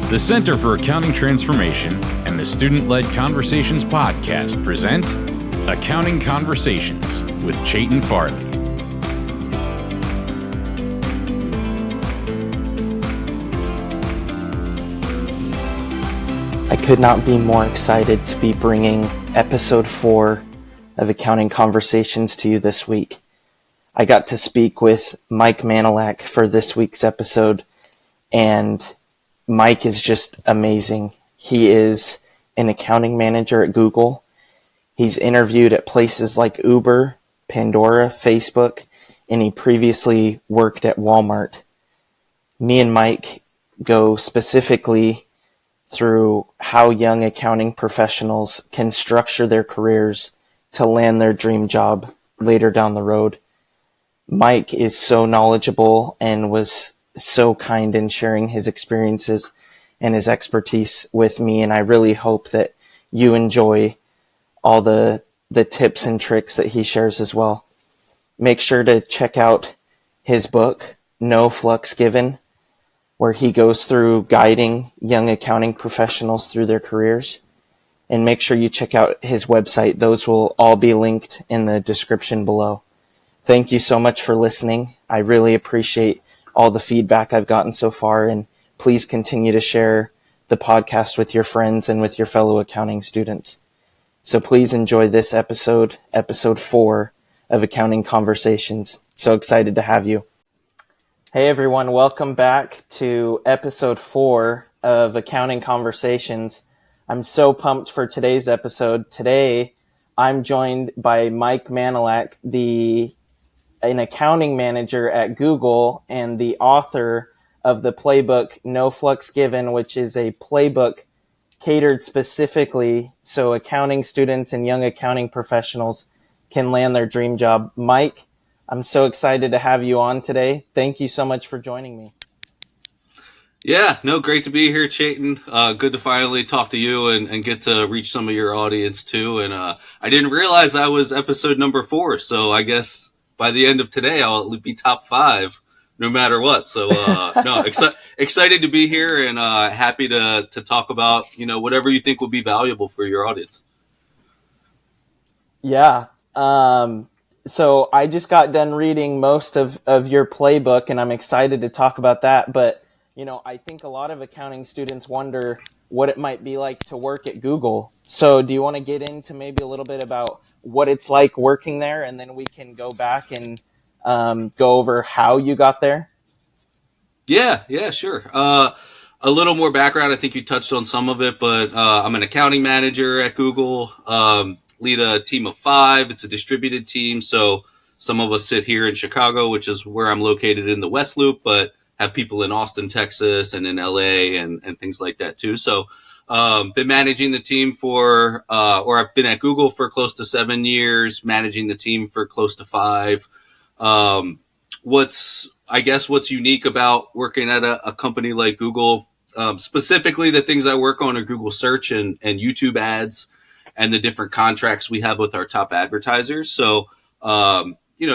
The Center for Accounting Transformation and the Student-Led Conversations podcast present Accounting Conversations with Chayton Farley. I could not be more excited to be bringing episode 4 of Accounting Conversations to you this week. I got to speak with Mike Manilak for this week's episode, and Mike is just amazing. He is an accounting manager at Google. He's interviewed at places like Uber, Pandora, Facebook, and he previously worked at Walmart. Me and Mike go specifically through how young accounting professionals can structure their careers to land their dream job later down the road. Mike is so knowledgeable and was so kind in sharing his experiences and his expertise with me, and I really hope that you enjoy all the tips and tricks that he shares as well. Make sure to check out his book, No Flux Given, where he goes through guiding young accounting professionals through their careers. And make sure you check out his website. Those will all be linked in the description below. Thank you so much for listening. I really appreciate all the feedback I've gotten so far, and please continue to share the podcast with your friends and with your fellow accounting students. So please enjoy this episode 4 of Accounting Conversations. So excited to have you. Hey everyone, welcome back to episode 4 of Accounting Conversations. I'm so pumped for today's episode. Today, I'm joined by Mike Manilak, an accounting manager at Google and the author of the playbook No Flux Given, which is a playbook catered specifically so accounting students and young accounting professionals can land their dream job. Mike, I'm so excited to have you on today. Thank you so much for joining me. Yeah, no, great to be here, Chayton. Good to finally talk to you and get to reach some of your audience too. And I didn't realize I was episode number 4, so I guess by the end of today, I'll be top 5 no matter what. So, excited to be here and happy to talk about, whatever you think will be valuable for your audience. Yeah. So I just got done reading most of your playbook, and I'm excited to talk about that. But, I think a lot of accounting students wonder what it might be like to work at Google. So do you want to get into maybe a little bit about what it's like working there, and then we can go back and go over how you got there? Yeah, sure. A little more background. I think you touched on some of it, but I'm an accounting manager at Google, lead a team of 5. It's a distributed team. So some of us sit here in Chicago, which is where I'm located in the West Loop, but have people in Austin, Texas, and in LA and things like that too. So been managing the team or I've been at Google for close to 7 years, managing the team for close to 5. What's unique about working at a company like Google, specifically the things I work on are Google search and YouTube ads and the different contracts we have with our top advertisers. So,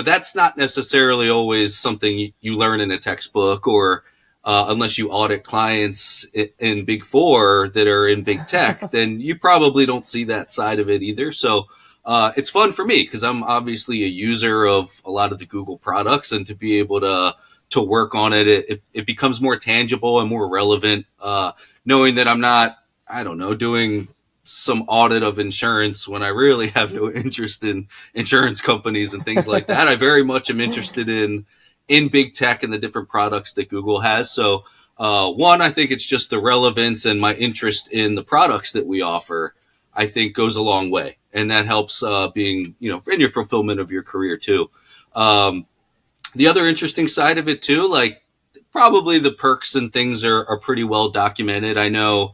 that's not necessarily always something you learn in a textbook or unless you audit clients in Big 4 that are in big tech, then you probably don't see that side of it either. So it's fun for me because I'm obviously a user of a lot of the Google products, and to be able to work on it becomes more tangible and more relevant, knowing that I'm not, doing some audit of insurance when I really have no interest in insurance companies and things like that. I very much am interested in big tech and the different products that Google has. So, one, I think it's just the relevance and my interest in the products that we offer, I think goes a long way. And that helps, being, in your fulfillment of your career too. The other interesting side of it too, like probably the perks and things are pretty well documented. I know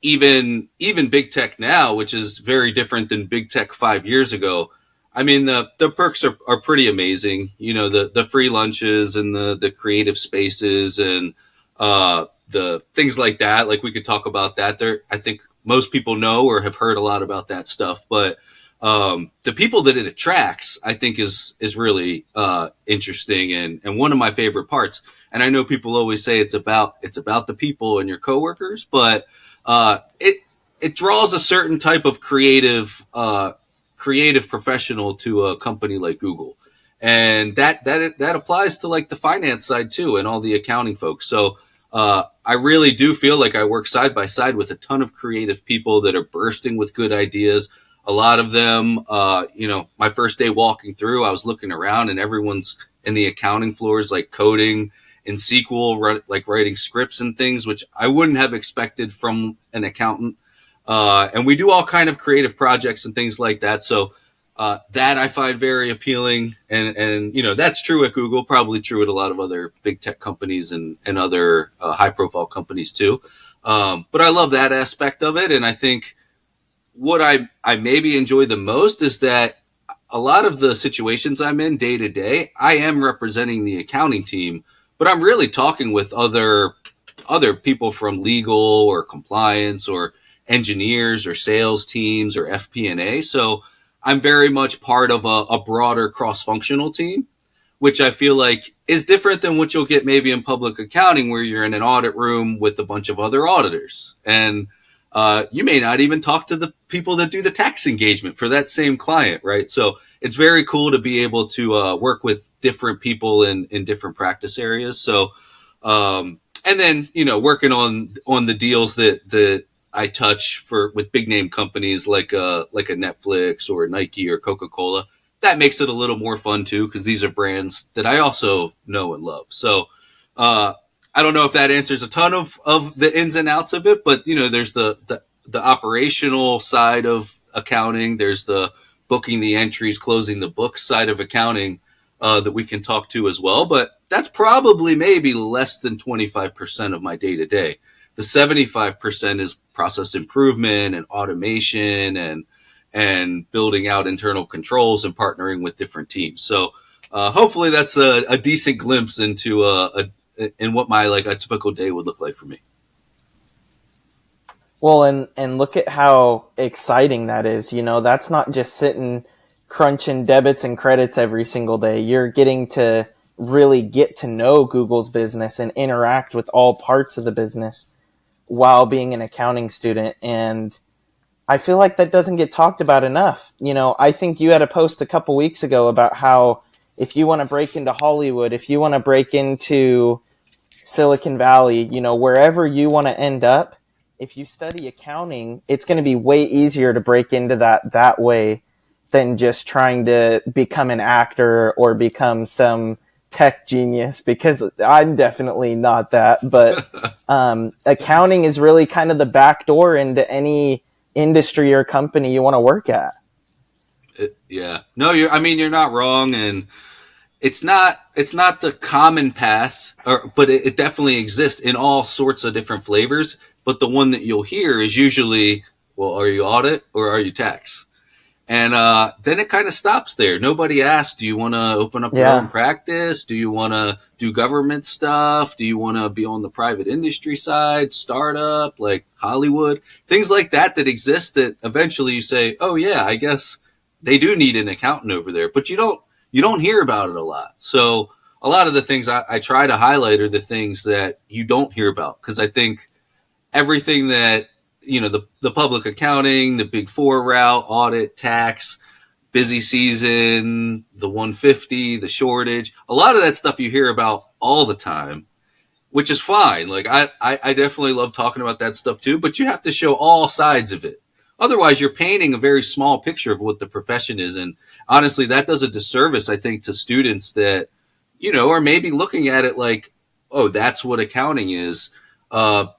even big tech now, which is very different than big tech 5 years ago. I mean, the perks are pretty amazing. The free lunches and the creative spaces and the things like that. Like we could talk about that there. I think most people know or have heard a lot about that stuff, but The people that it attracts, I think, is really interesting and one of my favorite parts. And I know people always say it's about the people and your coworkers, but it draws a certain type of creative professional to a company like Google, and that applies to like the finance side too, and all the accounting folks. So I really do feel like I work side by side with a ton of creative people that are bursting with good ideas. A lot of them, my first day walking through, I was looking around and everyone's in the accounting floors, like coding in SQL, like writing scripts and things, which I wouldn't have expected from an accountant. And we do all kind of creative projects and things like that. So that I find very appealing. And that's true at Google, probably true at a lot of other big tech companies and other high profile companies too. But I love that aspect of it. And I think what I maybe enjoy the most is that a lot of the situations I'm in day to day, I am representing the accounting team, but I'm really talking with other people from legal or compliance or engineers or sales teams or FP&A. So I'm very much part of a broader cross-functional team, which I feel like is different than what you'll get maybe in public accounting, where you're in an audit room with a bunch of other auditors. And you may not even talk to the people that do the tax engagement for that same client, right? So it's very cool to be able to work with different people in different practice areas. So, and then, working on the deals that I touch with big name companies like a Netflix or Nike or Coca-Cola, that makes it a little more fun too, because these are brands that I also know and love. So, I don't know if that answers a ton of the ins and outs of it, but there's the operational side of accounting. There's the booking the entries, closing the books side of accounting that we can talk to as well. But that's probably maybe less than 25% of my day to day. The 75% is process improvement and automation and building out internal controls and partnering with different teams. So hopefully that's a decent glimpse into in what my a typical day would look like for me. Well, and look at how exciting that is. That's not just sitting crunching debits and credits every single day. You're getting to really get to know Google's business and interact with all parts of the business while being an accounting student. And I feel like that doesn't get talked about enough. I think you had a post a couple weeks ago about how if you want to break into Hollywood, if you want to break into Silicon Valley, wherever you want to end up, if you study accounting, it's going to be way easier to break into that way than just trying to become an actor or become some tech genius, because I'm definitely not that. But accounting is really kind of the back door into any industry or company you want to work at. Yeah. No, you're not wrong. And it's not the common path, but it definitely exists in all sorts of different flavors. But the one that you'll hear is usually, well, are you audit or are you tax? And then it kind of stops there. Nobody asks, do you want to open up your own practice? Do you want to do government stuff? Do you want to be on the private industry side, startup, like Hollywood? Things like that exist that eventually you say, oh, yeah, I guess they do need an accountant over there. But you don't hear about it a lot. So a lot of the things I try to highlight are the things that you don't hear about, because I think everything that, the public accounting, the big four route, audit, tax, busy season, the 150, the shortage, a lot of that stuff you hear about all the time, which is fine. Like I definitely love talking about that stuff too, but you have to show all sides of it. Otherwise, you're painting a very small picture of what the profession is. And honestly, that does a disservice, I think, to students that, are maybe looking at it like, oh, that's what accounting is.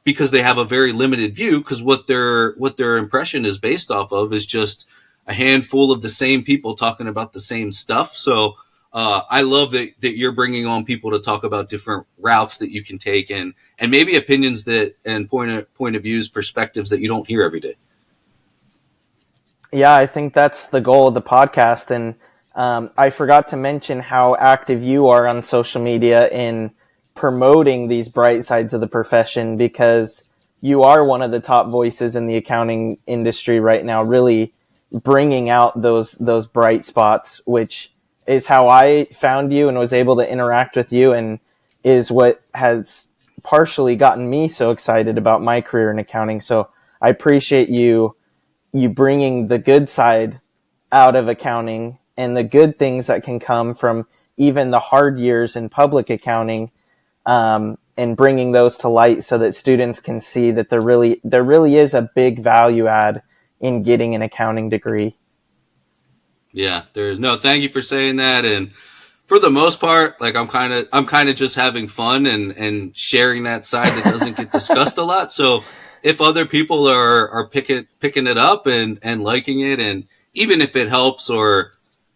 Because they have a very limited view, because what their impression is based off of is just a handful of the same people talking about the same stuff. So I love that you're bringing on people to talk about different routes that you can take and maybe opinions and point of views, perspectives that you don't hear every day. Yeah, I think that's the goal of the podcast. And I forgot to mention how active you are on social media in promoting these bright sides of the profession, because you are one of the top voices in the accounting industry right now, really bringing out those bright spots, which is how I found you and was able to interact with you, and is what has partially gotten me so excited about my career in accounting. So I appreciate you bringing the good side out of accounting and the good things that can come from even the hard years in public accounting, and bringing those to light so that students can see that there really is a big value add in getting an accounting degree. Yeah, there's no, thank you for saying that. And for the most part, like I'm kind of just having fun and sharing that side that doesn't get discussed a lot. So if other people are picking it up and liking it, and even if it helps or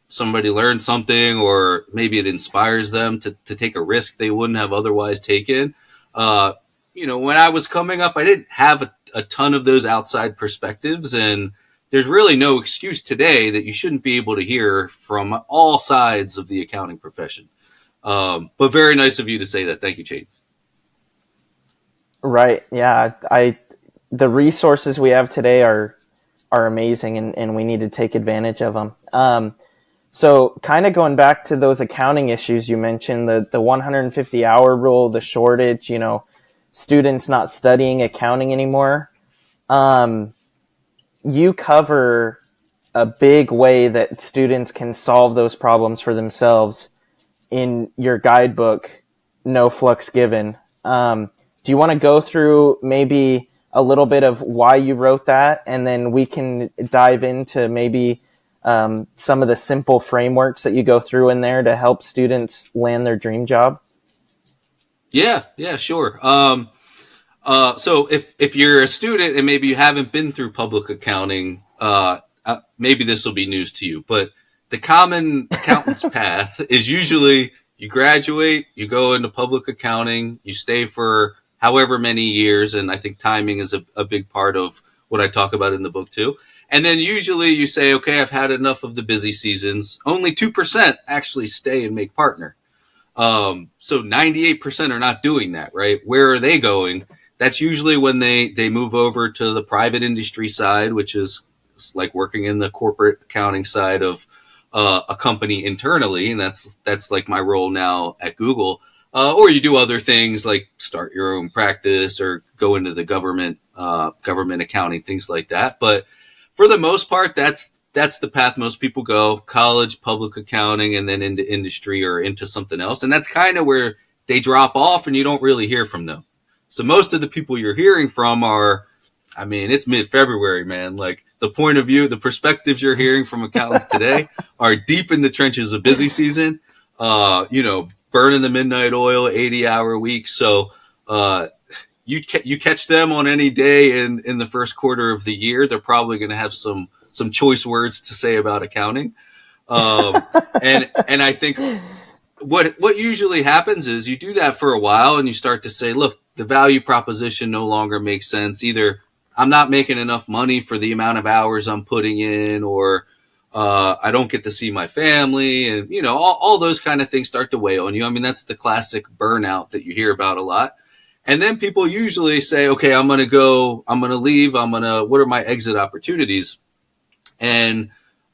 somebody learns something, or maybe it inspires them to take a risk they wouldn't have otherwise taken. When I was coming up, I didn't have a ton of those outside perspectives, and there's really no excuse today that you shouldn't be able to hear from all sides of the accounting profession. But very nice of you to say that. Thank you, Chade. Right. Yeah. The resources we have today are amazing, and we need to take advantage of them. So kind of going back to those accounting issues you mentioned, the 150-hour rule, the shortage, students not studying accounting anymore. You cover a big way that students can solve those problems for themselves in your guidebook, No Flux Given. Do you want to go through maybe a little bit of why you wrote that, and then we can dive into maybe some of the simple frameworks that you go through in there to help students land their dream job? Yeah, sure. So if you're a student and maybe you haven't been through public accounting, maybe this will be news to you, but the common accountant's path is usually you graduate, you go into public accounting, you stay for however many years. And I think timing is a big part of what I talk about in the book too. And then usually you say, okay, I've had enough of the busy seasons. Only 2% actually stay and make partner. So 98% are not doing that, right? Where are they going? That's usually when they move over to the private industry side, which is like working in the corporate accounting side of a company internally. And that's like my role now at Google. Or you do other things like start your own practice or go into the government accounting, things like that. But for the most part, that's the path most people go: college, public accounting, and then into industry or into something else. And that's kind of where they drop off and you don't really hear from them. So most of the people you're hearing from it's mid-February, man. Like the point of view, the perspectives you're hearing from accountants today are deep in the trenches of busy season, burning the midnight oil, 80-hour weeks. So, you catch them on any day in the first quarter of the year, they're probably going to have some choice words to say about accounting. And I think what usually happens is you do that for a while and you start to say, look, the value proposition no longer makes sense. Either I'm not making enough money for the amount of hours I'm putting in, or I don't get to see my family, and all those kind of things start to weigh on you. I mean, that's the classic burnout that you hear about a lot. And then people usually say, okay, I'm going to leave. What are my exit opportunities? And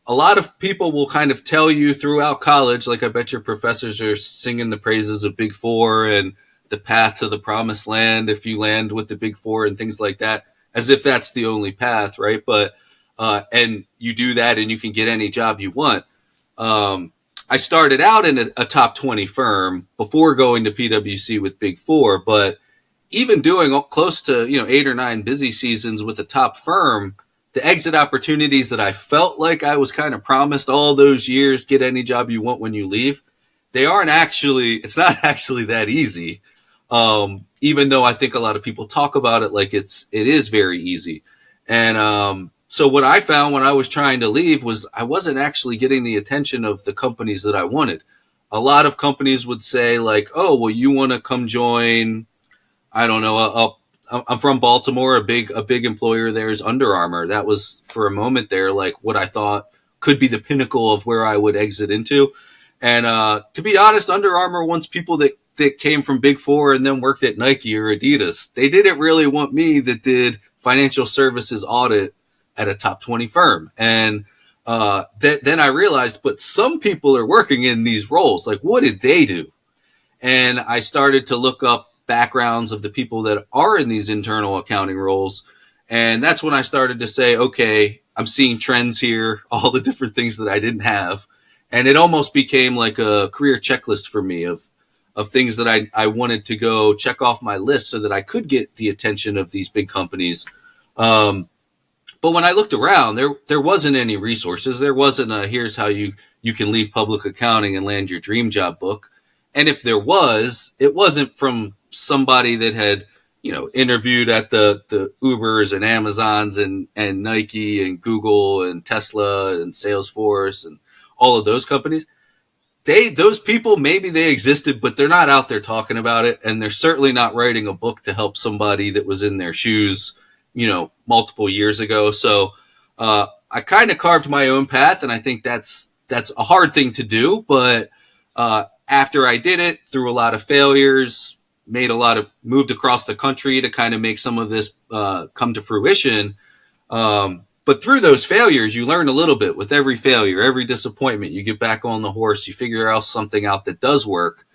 a lot of people will kind of tell you throughout college, like I bet your professors are singing the praises of Big Four and the path to the promised land if you land with the Big Four and things like that, as if that's the only path, right? But and you do that and you can get any job you want. I started out in a top 20 firm before going to PwC with Big Four, but even doing close to 8 or 9 busy seasons with a top firm, the exit opportunities that I felt like I was kind of promised all those years, get any job you want when you leave, it's not actually that easy. Even though I think a lot of people talk about it like it is very easy. And so what I found when I was trying to leave was I wasn't actually getting the attention of the companies that I wanted. A lot of companies would say like, oh, well, you want to come join, I don't know, I'm from Baltimore. A big employer there is Under Armour. That was for a moment there, like what I thought could be the pinnacle of where I would exit into. And to be honest, Under Armour wants people that came from Big Four and then worked at Nike or Adidas. They didn't really want me that did financial services audit at a top 20 firm. And then I realized, but some people are working in these roles. Like, what did they do? And I started to look up backgrounds of the people that are in these internal accounting roles. And that's when I started to say, okay, I'm seeing trends here, all the different things that I didn't have. And it almost became like a career checklist for me of things that I wanted to go check off my list so that I could get the attention of these big companies. But when I looked around, there wasn't any resources. There wasn't a here's how you can leave public accounting and land your dream job book. And if there was, it wasn't from somebody that had, interviewed at the Ubers and Amazons and Nike and Google and Tesla and Salesforce and all of those companies. Those people, maybe they existed, but they're not out there talking about it. And they're certainly not writing a book to help somebody that was in their shoes, multiple years ago. So, I kind of carved my own path, and I think that's a hard thing to do. But, after I did it, through a lot of failures, moved across the country to kind of make some of this come to fruition. But through those failures, you learn a little bit. With every failure, every disappointment, you get back on the horse, you figure out something out that does work.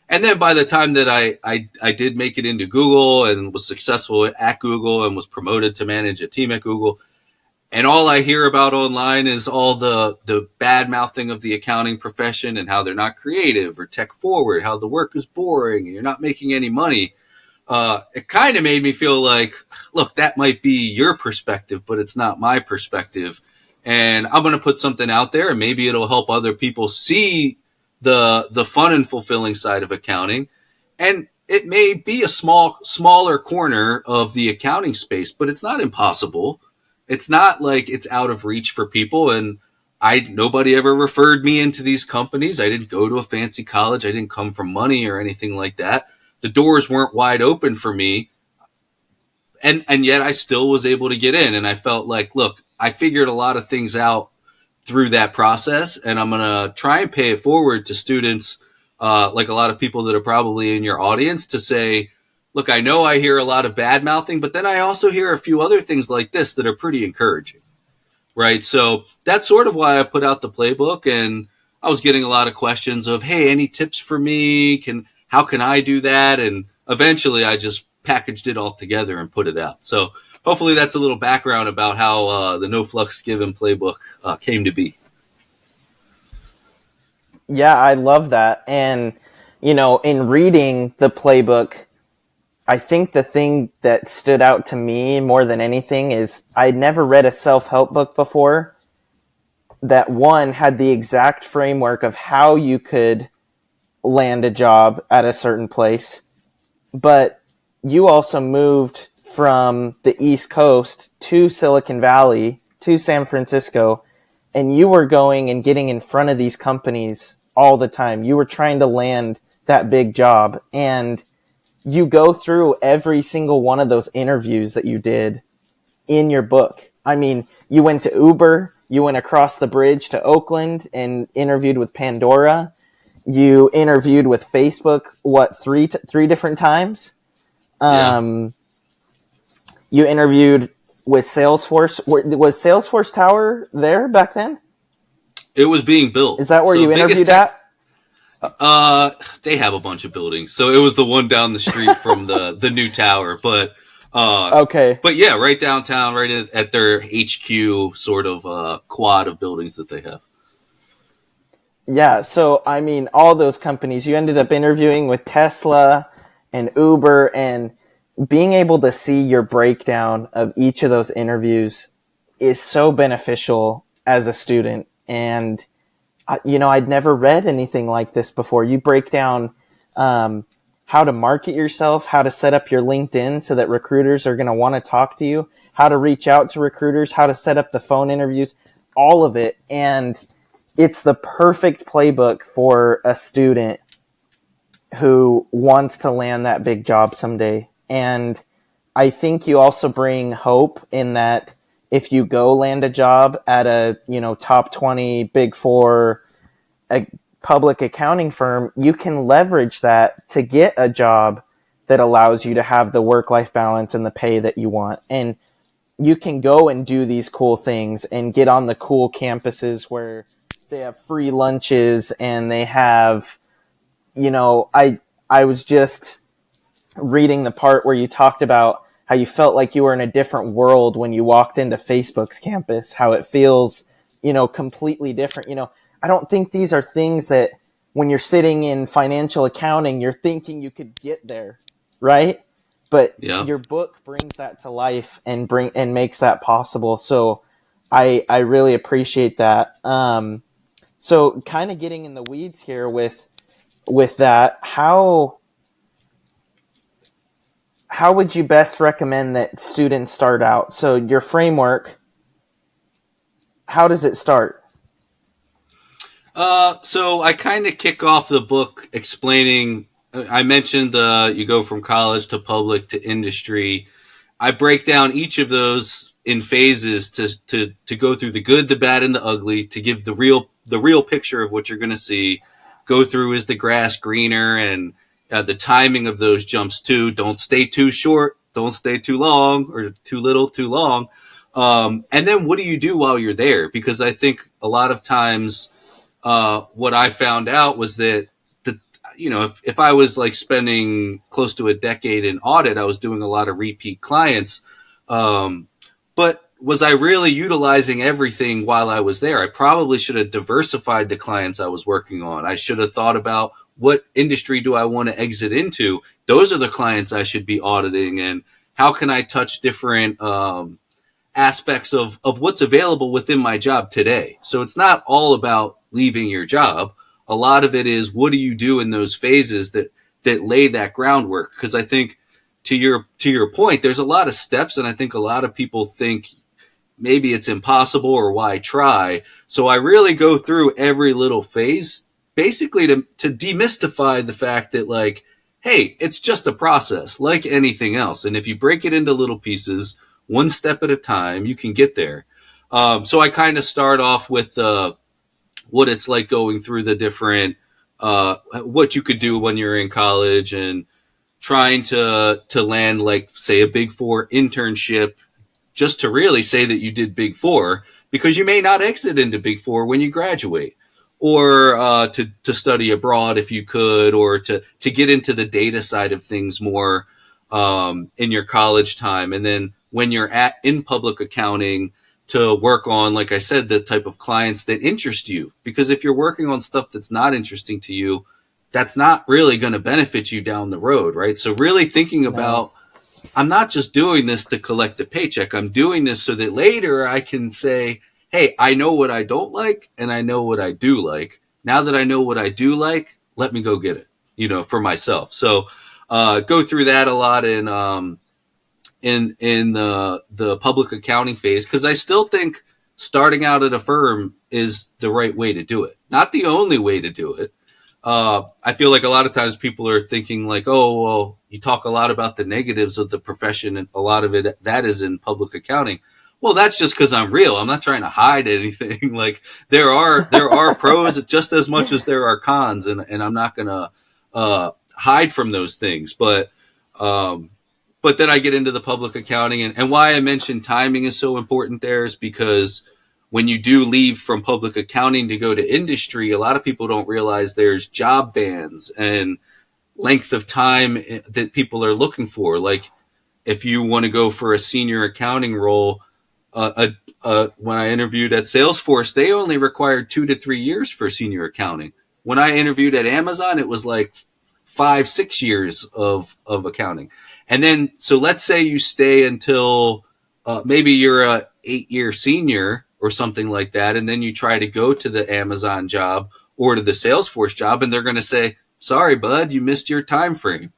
And then by the time that I did make it into Google and was successful at Google and was promoted to manage a team at Google, and all I hear about online is all the bad mouthing of the accounting profession and how they're not creative or tech forward, how the work is boring and you're not making any money. It kind of made me feel like, look, that might be your perspective, but it's not my perspective. And I'm going to put something out there, and maybe it'll help other people see the fun and fulfilling side of accounting. And it may be a smaller corner of the accounting space, but it's not impossible. It's not like it's out of reach for people. And nobody ever referred me into these companies. I didn't go to a fancy college. I didn't come from money or anything like that. The doors weren't wide open for me. And yet I still was able to get in. And I felt like, look, I figured a lot of things out through that process, and I'm going to try and pay it forward to students, like a lot of people that are probably in your audience, to say, look, I know I hear a lot of bad mouthing, but then I also hear a few other things like this that are pretty encouraging, right? So that's sort of why I put out the playbook, and I was getting a lot of questions of, hey, any tips for me? How can I do that? And eventually I just packaged it all together and put it out. So hopefully that's a little background about how the No Flux Given playbook came to be. Yeah, I love that. And, in reading the playbook, I think the thing that stood out to me more than anything is I'd never read a self-help book before that, one, had the exact framework of how you could land a job at a certain place, but you also moved from the East Coast to Silicon Valley, to San Francisco, and you were going and getting in front of these companies all the time. You were trying to land that big job, and you go through every single one of those interviews that you did in your book. I mean, you went to Uber, you went across the bridge to Oakland and interviewed with Pandora. You interviewed with Facebook, three different times? Yeah. You interviewed with Salesforce. Was Salesforce Tower there back then? It was being built. Is that where you interviewed at? They have a bunch of buildings, so it was the one down the street from the new tower. But okay. But yeah, right downtown, right at their HQ sort of quad of buildings that they have. Yeah, so I mean, all those companies, you ended up interviewing with Tesla and Uber, and being able to see your breakdown of each of those interviews is so beneficial as a student. And I'd never read anything like this before. You break down how to market yourself, how to set up your LinkedIn so that recruiters are going to want to talk to you, how to reach out to recruiters, how to set up the phone interviews, all of it. And it's the perfect playbook for a student who wants to land that big job someday. And I think you also bring hope in that if you go land a job at a, top 20 Big Four public accounting firm, you can leverage that to get a job that allows you to have the work-life balance and the pay that you want. And you can go and do these cool things and get on the cool campuses where they have free lunches and they have, I was just reading the part where you talked about how you felt like you were in a different world when you walked into Facebook's campus, how it feels, completely different. I don't think these are things that when you're sitting in financial accounting, you're thinking you could get there, right? But your book brings that to life and makes that possible. So I really appreciate that. So kind of getting in the weeds here with that, how would you best recommend that students start out? So your framework, how does it start? So I kind of kick off the book explaining, I mentioned you go from college to public to industry. I break down each of those in phases to go through the good, the bad, and the ugly, to give the real picture of what you're going to see. Go through, is the grass greener, and the timing of those jumps too. Don't stay too short, don't stay too long, or too little, too long. And then what do you do while you're there? Because I think a lot of times, what I found out was that if I was like spending close to a decade in audit, I was doing a lot of repeat clients. But was I really utilizing everything while I was there? I probably should have diversified the clients I was working on. I should have thought about, what industry do I want to exit into? Those are the clients I should be auditing, and how can I touch different aspects of what's available within my job today? So it's not all about leaving your job. A lot of it is, what do you do in those phases that lay that groundwork? Because I think to your point, there's a lot of steps, and I think a lot of people think maybe it's impossible or why try. So I really go through every little phase, basically to demystify the fact that, like, hey, it's just a process like anything else. And if you break it into little pieces, one step at a time, you can get there. So I kind of start off with what it's like going through the different, what you could do when you're in college, and trying to land, like, say, a Big Four internship, just to really say that you did Big Four, because you may not exit into Big Four when you graduate, or to study abroad if you could, or to get into the data side of things more in your college time. And then when you're in public accounting, to work on, like I said, the type of clients that interest you. Because if you're working on stuff that's not interesting to you, that's not really going to benefit you down the road, right? So really thinking about, I'm not just doing this to collect a paycheck. I'm doing this so that later I can say, hey, I know what I don't like, and I know what I do like. Now that I know what I do like, let me go get it, for myself. So go through that a lot in the public accounting phase, because I still think starting out at a firm is the right way to do it. Not the only way to do it. I feel like a lot of times people are thinking like, oh, well, you talk a lot about the negatives of the profession, and a lot of it that is in public accounting. Well, that's just because I'm real. I'm not trying to hide anything. Like, there are pros just as much as there are cons, and I'm not gonna hide from those things. But then I get into the public accounting, and why I mentioned timing is so important there is because when you do leave from public accounting to go to industry, a lot of people don't realize there's job bands and length of time that people are looking for. Like, if you want to go for a senior accounting role, when I interviewed at Salesforce, they only required 2 to 3 years for senior accounting. When I interviewed at Amazon, it was like 5-6 years of accounting. And then, so let's say you stay until maybe you're a 8-year senior or something like that, and then you try to go to the Amazon job or to the Salesforce job, and they're going to say, sorry, bud, you missed your time frame.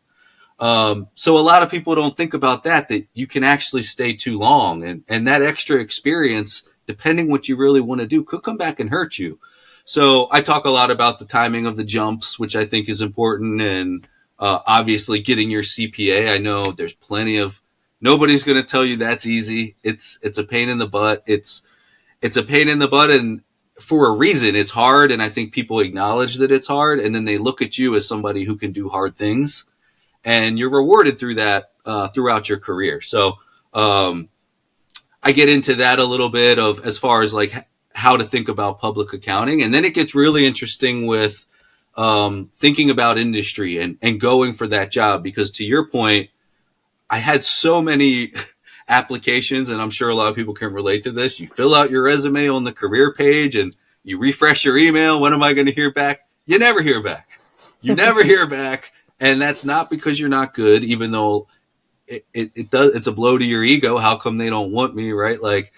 So a lot of people don't think about that you can actually stay too long, and that extra experience, depending what you really want to do, could come back and hurt you. So I talk a lot about the timing of the jumps, which I think is important, and obviously getting your CPA. I know there's nobody's going to tell you that's easy. It's a pain in the butt. It's a pain in the butt, and for a reason. It's hard, and I think people acknowledge that it's hard, and then they look at you as somebody who can do hard things, and you're rewarded through that throughout your career. So I get into that a little bit of as far as like how to think about public accounting. And then it gets really interesting with thinking about industry and going for that job. Because to your point, I had so many applications, and I'm sure a lot of people can relate to this. You fill out your resume on the career page and you refresh your email. When am I going to hear back? You never hear back. You never hear back. And that's not because you're not good, even though it does. It's a blow to your ego. How come they don't want me? Right. Like,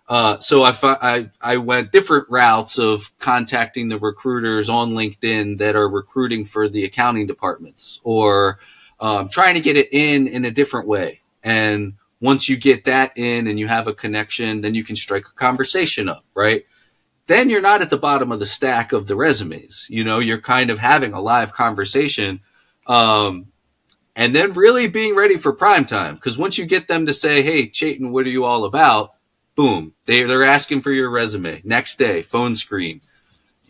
so I went different routes of contacting the recruiters on LinkedIn that are recruiting for the accounting departments, or trying to get it in a different way. And once you get that in and you have a connection, then you can strike a conversation up, right? Then you're not at the bottom of the stack of the resumes. You know, you're kind of having a live conversation, and then really being ready for prime time. Because once you get them to say, hey, Chayton, what are you all about? Boom, they're asking for your resume. Next day, phone screen.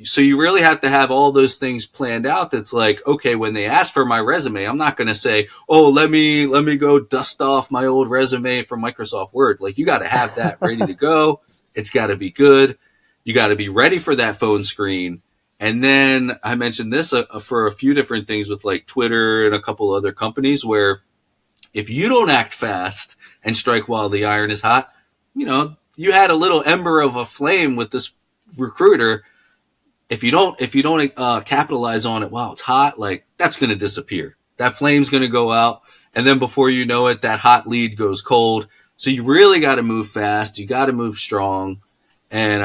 So you really have to have all those things planned out. That's like, okay, when they ask for my resume, I'm not going to say, oh, let me go dust off my old resume from Microsoft Word. Like, you got to have that ready to go. It's got to be good. You got to be ready for that phone screen. And then I mentioned this for a few different things with like Twitter and a couple other companies, where if you don't act fast and strike while the iron is hot, you know, you had a little ember of a flame with this recruiter. If you don't capitalize on it while it's hot, like, that's going to disappear. That flame's going to go out. And then before you know it, that hot lead goes cold. So you really got to move fast. You got to move strong. And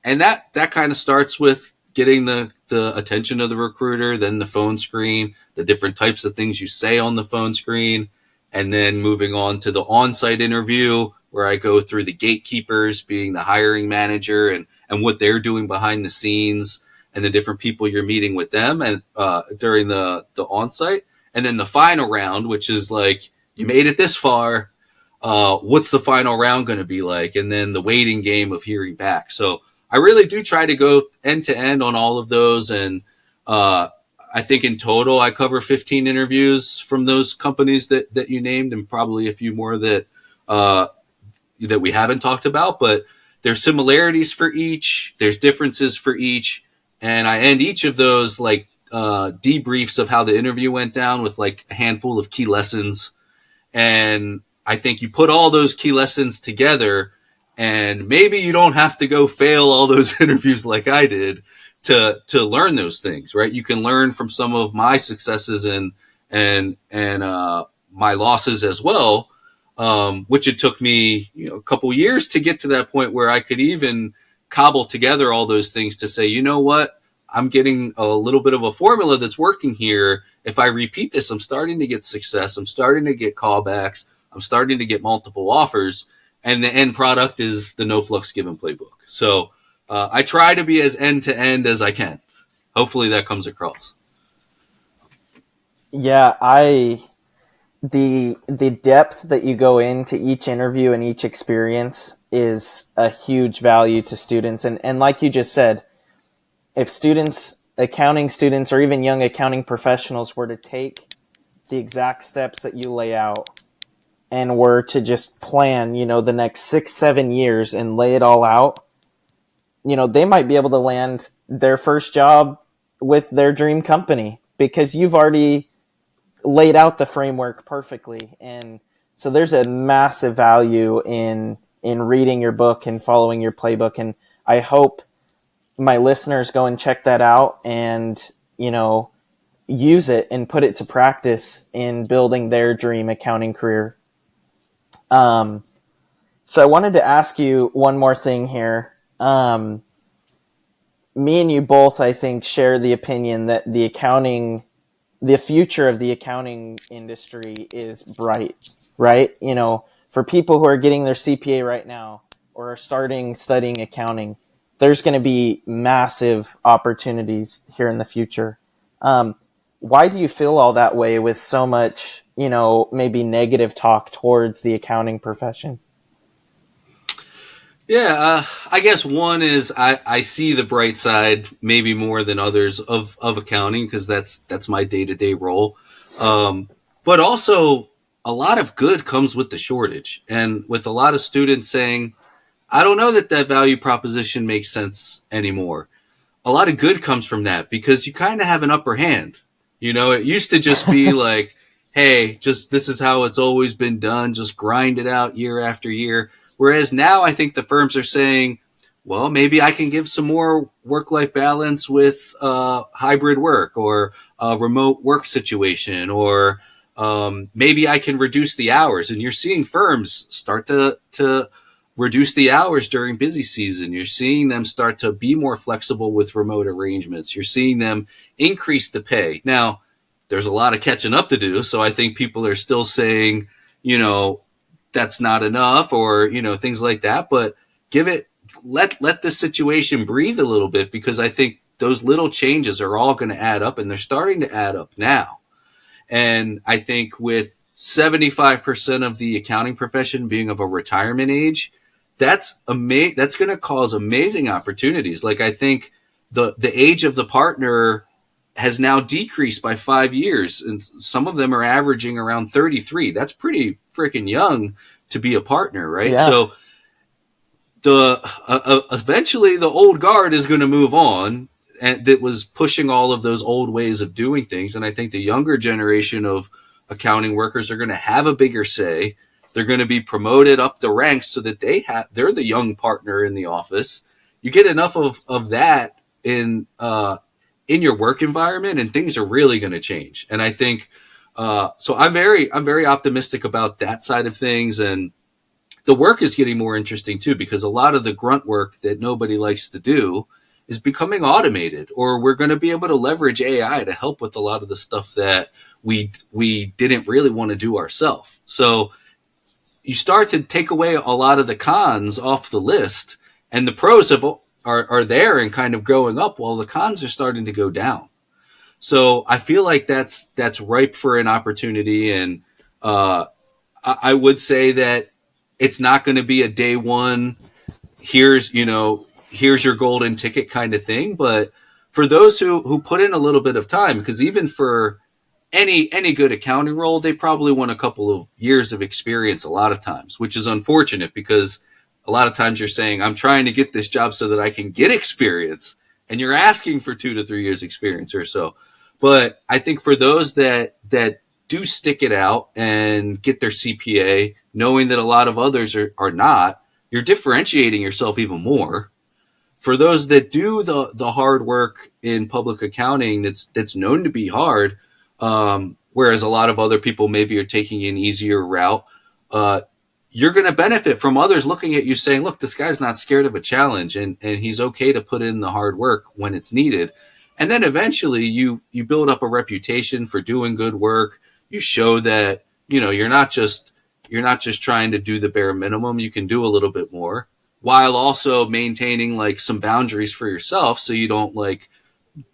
that kind of starts with getting the attention of the recruiter, then the phone screen, the different types of things you say on the phone screen, and then moving on to the on-site interview, where I go through the gatekeepers, being the hiring manager, and what they're doing behind the scenes, and the different people you're meeting with them and during the on-site. And then the final round, which is like, you made it this far, what's the final round going to be like? And then the waiting game of hearing back. So I really do try to go end to end on all of those. And I think in total, I cover 15 interviews from those companies that you named, and probably a few more that we haven't talked about. But there's similarities for each, there's differences for each. And I end each of those like debriefs of how the interview went down with like a handful of key lessons. And I think you put all those key lessons together, and maybe you don't have to go fail all those interviews like I did to learn those things, right? You can learn from some of my successes and my losses as well, which it took me, a couple years to get to that point where I could even cobble together all those things to say, you know what, I'm getting a little bit of a formula that's working here. If I repeat this, I'm starting to get success. I'm starting to get callbacks. I'm starting to get multiple offers. And the end product is the No Flux Given playbook. So I try to be as end to end as I can. Hopefully that comes across. Yeah, the depth that you go into each interview and each experience is a huge value to students. And like you just said, if students, accounting students, or even young accounting professionals were to take the exact steps that you lay out and were to just plan, the next 6-7 years and lay it all out, they might be able to land their first job with their dream company, because you've already laid out the framework perfectly. And so there's a massive value in reading your book and following your playbook. And I hope my listeners go and check that out and, use it and put it to practice in building their dream accounting career. So I wanted to ask you one more thing here. Me and you both, I think, share the opinion that the future of the accounting industry is bright, right? For people who are getting their CPA right now or are studying accounting, there's going to be massive opportunities here in the future. Why do you feel all that way with so much, maybe negative talk towards the accounting profession? Yeah, I guess one is I see the bright side maybe more than others of accounting, because that's my day-to-day role. But also a lot of good comes with the shortage, and with a lot of students saying, I don't know that that value proposition makes sense anymore. A lot of good comes from that because you kind of have an upper hand. You know, it used to just be like, hey, just this is how it's always been done. Just grind it out year after year. Whereas now I think the firms are saying, well, maybe I can give some more work-life balance with hybrid work or a remote work situation, or maybe I can reduce the hours. And you're seeing firms start to reduce the hours during busy season. You're seeing them start to be more flexible with remote arrangements. You're seeing them increase the pay. Now, there's a lot of catching up to do. So I think people are still saying, you know, that's not enough, or, you know, things like that. But let this situation breathe a little bit, because I think those little changes are all going to add up, and they're starting to add up now. And I think with 75% of the accounting profession being of a retirement age, that's going to cause amazing opportunities. Like, I think the age of the partner has now decreased by 5 years, and some of them are averaging around 33. That's pretty freaking young to be a partner, right? Yeah. So eventually the old guard is going to move on, and that was pushing all of those old ways of doing things. And I think the younger generation of accounting workers are going to have a bigger say. They're going to be promoted up the ranks so that they're the young partner in the office. You get enough of that in your work environment, and things are really going to change. And I think so. I'm very optimistic about that side of things. And the work is getting more interesting too, because a lot of the grunt work that nobody likes to do is becoming automated, or we're going to be able to leverage AI to help with a lot of the stuff that we didn't really want to do ourselves. So you start to take away a lot of the cons off the list, and the pros are there and kind of growing up, while the cons are starting to go down. So I feel like that's ripe for an opportunity. And I would say that it's not going to be a day one, here's your golden ticket kind of thing. But for those who put in a little bit of time, because even for any good accounting role, they probably want a couple of years of experience a lot of times, which is unfortunate, because a lot of times you're saying, I'm trying to get this job so that I can get experience, and you're asking for 2 to 3 years experience or so. But I think for those that do stick it out and get their CPA, knowing that a lot of others are not, you're differentiating yourself even more. For those that do the hard work in public accounting, that's known to be hard, whereas a lot of other people maybe are taking an easier route, you're going to benefit from others looking at you saying, look, this guy's not scared of a challenge, and he's okay to put in the hard work when it's needed. And then eventually you build up a reputation for doing good work. You show that, you're not just trying to do the bare minimum. You can do a little bit more, while also maintaining like some boundaries for yourself, so you don't like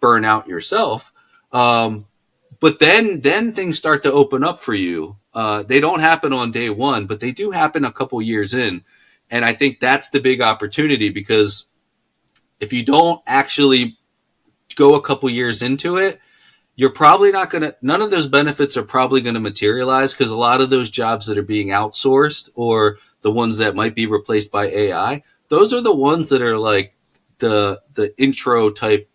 burn out yourself. But then things start to open up for you. They don't happen on day one, but they do happen a couple years in. And I think that's the big opportunity, because if you don't actually go a couple years into it, you're probably not going to, none of those benefits are probably going to materialize, because a lot of those jobs that are being outsourced, or the ones that might be replaced by AI, those are the ones that are like the intro type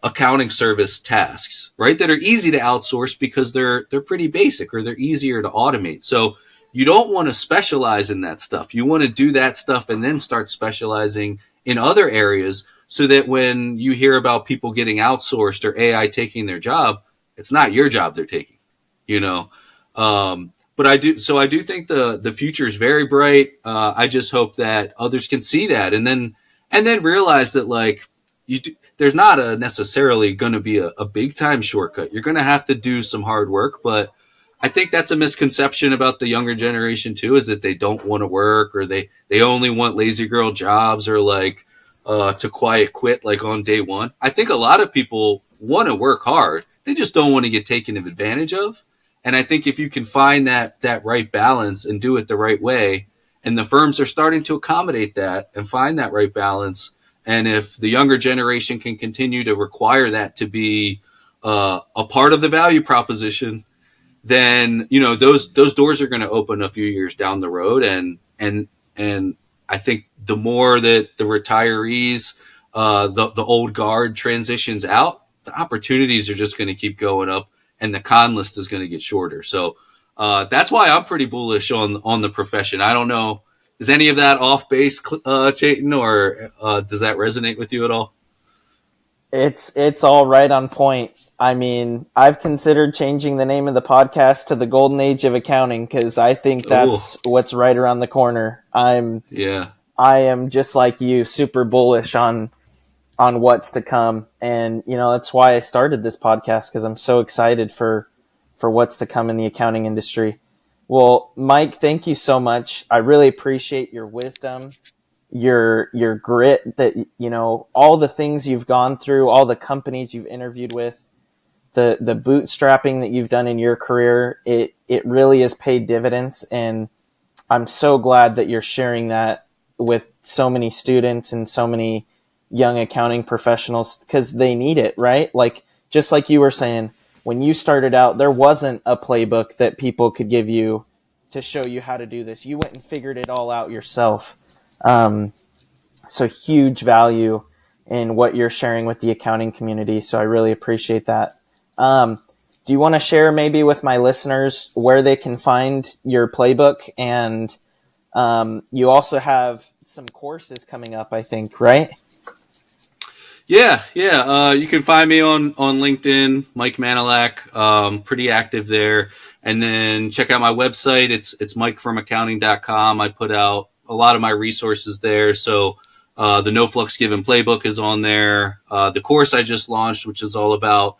accounting service tasks, right? That are easy to outsource because they're pretty basic, or they're easier to automate. So you don't want to specialize in that stuff. You want to do that stuff and then start specializing in other areas, so that when you hear about people getting outsourced or AI taking their job, it's not your job they're taking, But I do think the future is very bright. I just hope that others can see that, and then realize that like there's not necessarily going to be a big time shortcut. You're going to have to do some hard work, but I think that's a misconception about the younger generation too, is that they don't want to work, or they only want lazy girl jobs, or like to quiet quit like on day one. I think a lot of people want to work hard. They just don't want to get taken advantage of. And I think if you can find that right balance and do it the right way, and the firms are starting to accommodate that and find that right balance, and if the younger generation can continue to require that to be a part of the value proposition, then, you know, those doors are going to open a few years down the road. And I think the more that the retirees, the old guard transitions out, the opportunities are just going to keep going up, and the con list is going to get shorter. So that's why I'm pretty bullish on the profession. I don't know, is any of that off base, Chayton, or does that resonate with you at all? It's all right on point. I mean, I've considered changing the name of the podcast to the Golden Age of Accounting, because I think that's what's right around the corner. I am just like you, super bullish on what's to come. And, you know, that's why I started this podcast, because I'm so excited for what's to come in the accounting industry. Well, Mike, thank you so much. I really appreciate your wisdom, your grit, that, you know, all the things you've gone through, all the companies you've interviewed with, the bootstrapping that you've done in your career. It really has paid dividends. And I'm so glad that you're sharing that with so many students and so many young accounting professionals, because they need it, right? Like, just like you were saying, when you started out, there wasn't a playbook that people could give you to show you how to do this. You went and figured it all out yourself. So huge value in what you're sharing with the accounting community. So I really appreciate that. Do you want to share maybe with my listeners where they can find your playbook? And you also have some courses coming up, I think, right? Yeah. You can find me on LinkedIn, Mike Manilak. Pretty active there. And then check out my website. It's mikefromaccounting.com. I put out a lot of my resources there. So the No Flux Given playbook is on there. The course I just launched, which is all about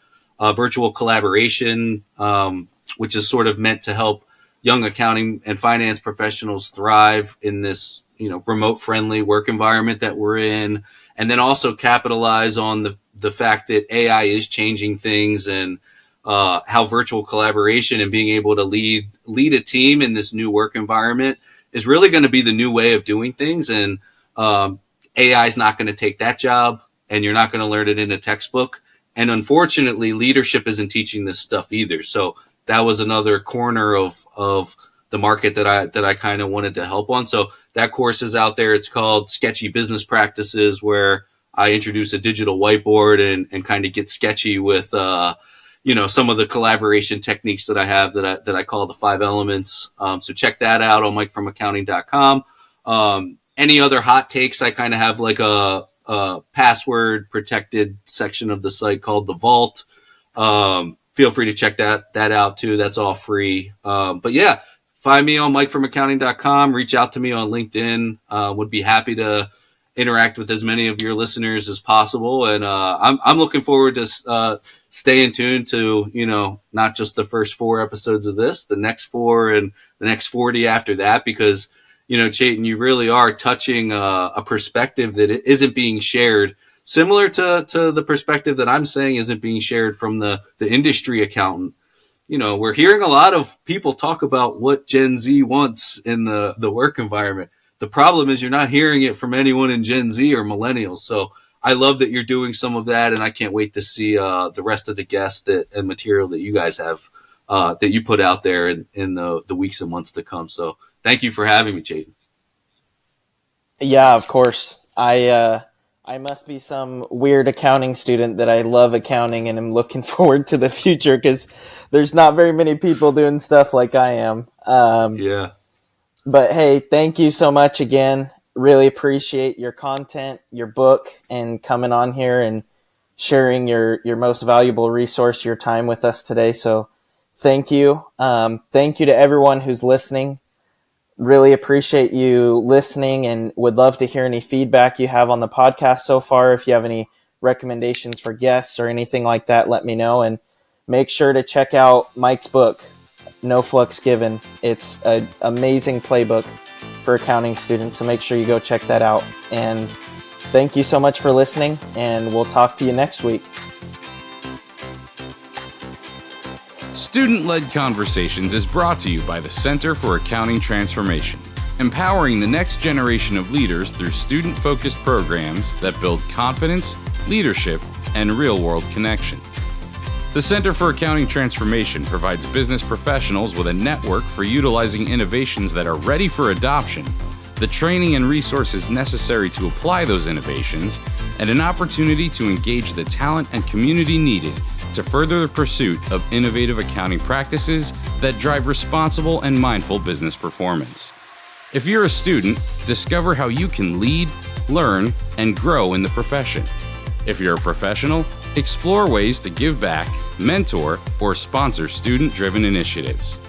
virtual collaboration, which is sort of meant to help young accounting and finance professionals thrive in this, you know, remote friendly work environment that we're in. And then also capitalize on the fact that AI is changing things, and how virtual collaboration and being able to lead a team in this new work environment is really going to be the new way of doing things. And AI is not going to take that job, and you're not going to learn it in a textbook. And unfortunately, leadership isn't teaching this stuff either. So that was another corner of the market that I kind of wanted to help on. So that course is out there. It's called Sketchy Business Practices, where I introduce a digital whiteboard and kind of get sketchy with, you know, some of the collaboration techniques that I have that I call the 5 elements. So check that out on mikefromaccounting.com. Any other hot takes, I kind of have like a password protected section of the site called the Vault. Feel free to check that out too. That's all free. But yeah, find me on mikefromaccounting.com. Reach out to me on LinkedIn. Would be happy to interact with as many of your listeners as possible. And I'm looking forward to staying tuned to, you know, not just the first 4 episodes of this, the next 4 and the next 40 after that, because, you know, Chayton, you really are touching a perspective that isn't being shared, similar to the perspective that I'm saying isn't being shared from the industry accountant. You know, we're hearing a lot of people talk about what Gen Z wants in the work environment. The problem is you're not hearing it from anyone in Gen Z or millennials. So I love that you're doing some of that, and I can't wait to see the rest of the guests and material that you guys have that you put out there in the weeks and months to come. So thank you for having me, Chayton. Yeah, of course. I must be some weird accounting student that I love accounting and am looking forward to the future, because there's not very many people doing stuff like I am. Yeah. But hey, thank you so much again. Really appreciate your content, your book, and coming on here and sharing your most valuable resource, your time with us today. So thank you. Thank you to everyone who's listening. Really appreciate you listening, and would love to hear any feedback you have on the podcast so far. If you have any recommendations for guests or anything like that, let me know. And make sure to check out Mike's book, No Flux Given. It's an amazing playbook for accounting students, so make sure you go check that out. And thank you so much for listening, and we'll talk to you next week. Student-Led Conversations is brought to you by the Center for Accounting Transformation, empowering the next generation of leaders through student-focused programs that build confidence, leadership, and real-world connection. The Center for Accounting Transformation provides business professionals with a network for utilizing innovations that are ready for adoption, the training and resources necessary to apply those innovations, and an opportunity to engage the talent and community needed to further the pursuit of innovative accounting practices that drive responsible and mindful business performance. If you're a student, discover how you can lead, learn, and grow in the profession. If you're a professional, explore ways to give back, mentor, or sponsor student-driven initiatives.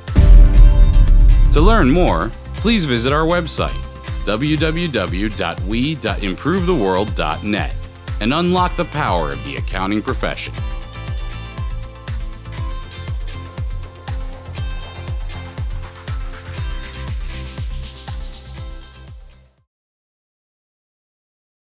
To learn more, please visit our website, www.we.improvetheworld.net, and unlock the power of the accounting profession.